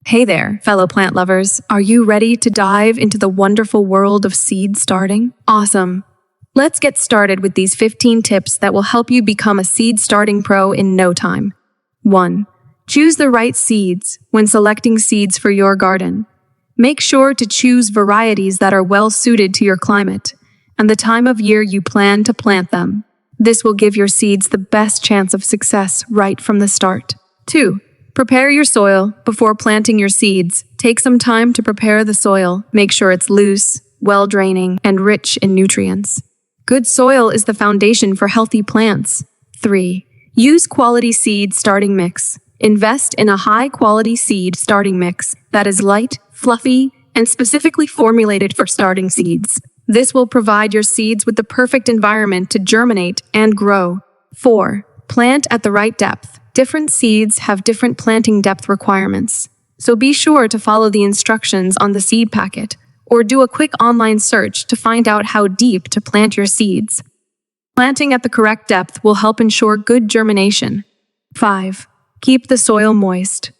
Hey there, fellow plant lovers. Are you ready to dive into the wonderful world of seed starting? Awesome. Let's get started with these 15 tips that will help you become a seed starting pro in no time. 1. Choose the right seeds when selecting seeds for your garden. Make sure to choose varieties that are well suited to your climate and the time of year you plan to plant them. This will give your seeds the best chance of success right from the start. 2. Prepare your soil before planting your seeds. Take some time to prepare the soil. Make sure it's loose, well-draining, and rich in nutrients. Good soil is the foundation for healthy plants. 3. Use quality seed starting mix. Invest in a high-quality seed starting mix that is light, fluffy, and specifically formulated for starting seeds. This will provide your seeds with the perfect environment to germinate and grow. 4. Plant at the right depth. Different seeds have different planting depth requirements, so be sure to follow the instructions on the seed packet or do a quick online search to find out how deep to plant your seeds. Planting at the correct depth will help ensure good germination. 5. Keep the soil moist.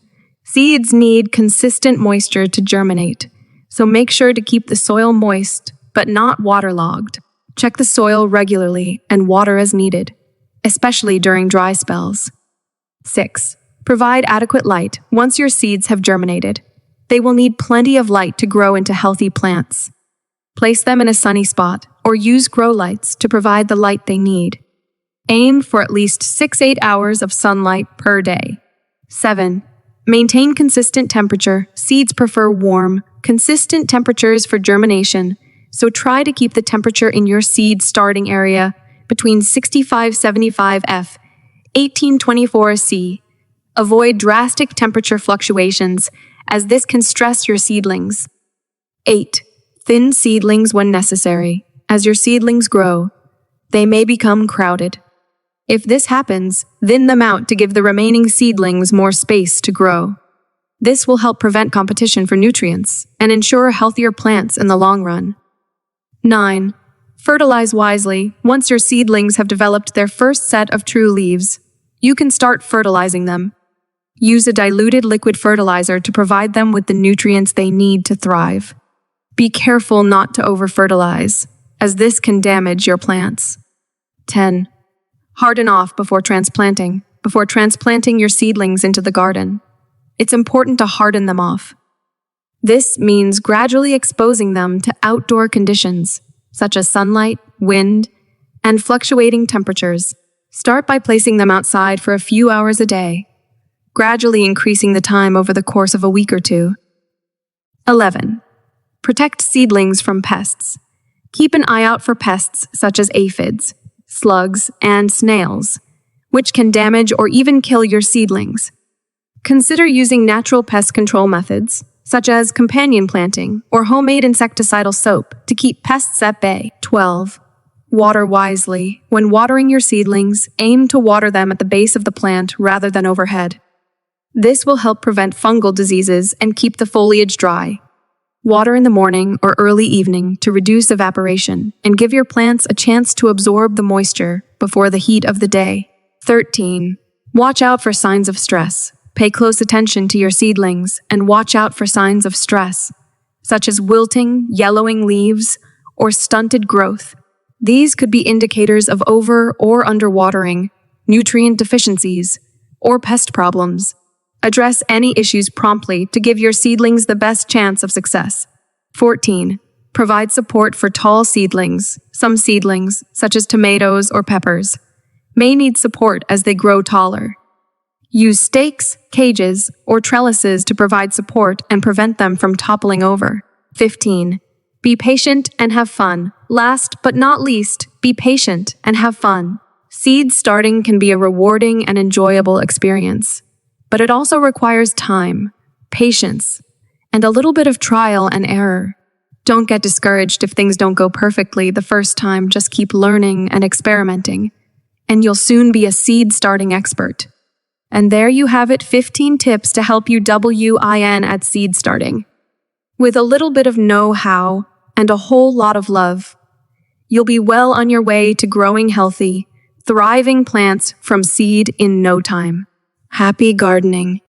Seeds need consistent moisture to germinate, so make sure to keep the soil moist but not waterlogged. Check the soil regularly and water as needed, especially during dry spells. 6. Provide adequate light once your seeds have germinated. They will need plenty of light to grow into healthy plants. Place them in a sunny spot or use grow lights to provide the light they need. Aim for at least 6-8 hours of sunlight per day. 7. Maintain consistent temperature. Seeds prefer warm, consistent temperatures for germination, so try to keep the temperature in your seed starting area between 65-75 F 1824 C. Avoid drastic temperature fluctuations, as this can stress your seedlings. 8. Thin seedlings when necessary. As your seedlings grow, they may become crowded. If this happens, thin them out to give the remaining seedlings more space to grow. This will help prevent competition for nutrients and ensure healthier plants in the long run. 9. Fertilize wisely. Once your seedlings have developed their first set of true leaves, you can start fertilizing them. Use a diluted liquid fertilizer to provide them with the nutrients they need to thrive. Be careful not to over-fertilize, as this can damage your plants. 10. Harden off before transplanting. Before transplanting your seedlings into the garden, it's important to harden them off. This means gradually exposing them to outdoor conditions, such as sunlight, wind, and fluctuating temperatures. Start by placing them outside for a few hours a day, gradually increasing the time over the course of a week or two. 11. Protect seedlings from pests. Keep an eye out for pests such as aphids, slugs, and snails, which can damage or even kill your seedlings. Consider using natural pest control methods, such as companion planting or homemade insecticidal soap, to keep pests at bay. 12. Water wisely. When watering your seedlings, aim to water them at the base of the plant rather than overhead. This will help prevent fungal diseases and keep the foliage dry. Water in the morning or early evening to reduce evaporation and give your plants a chance to absorb the moisture before the heat of the day. 13. Watch out for signs of stress. Pay close attention to your seedlings and watch out for signs of stress, such as wilting, yellowing leaves, or stunted growth. These could be indicators of over or underwatering, nutrient deficiencies, or pest problems. Address any issues promptly to give your seedlings the best chance of success. 14. Provide support for tall seedlings. Some seedlings, such as tomatoes or peppers, may need support as they grow taller. Use stakes, cages, or trellises to provide support and prevent them from toppling over. 15. Be patient and have fun. Last but not least, be patient and have fun. Seed starting can be a rewarding and enjoyable experience, but it also requires time, patience, and a little bit of trial and error. Don't get discouraged if things don't go perfectly the first time. Just keep learning and experimenting, and you'll soon be a seed starting expert. And there you have it, 15 tips to help you win at seed starting. With a little bit of know-how and a whole lot of love, you'll be well on your way to growing healthy, thriving plants from seed in no time. Happy gardening!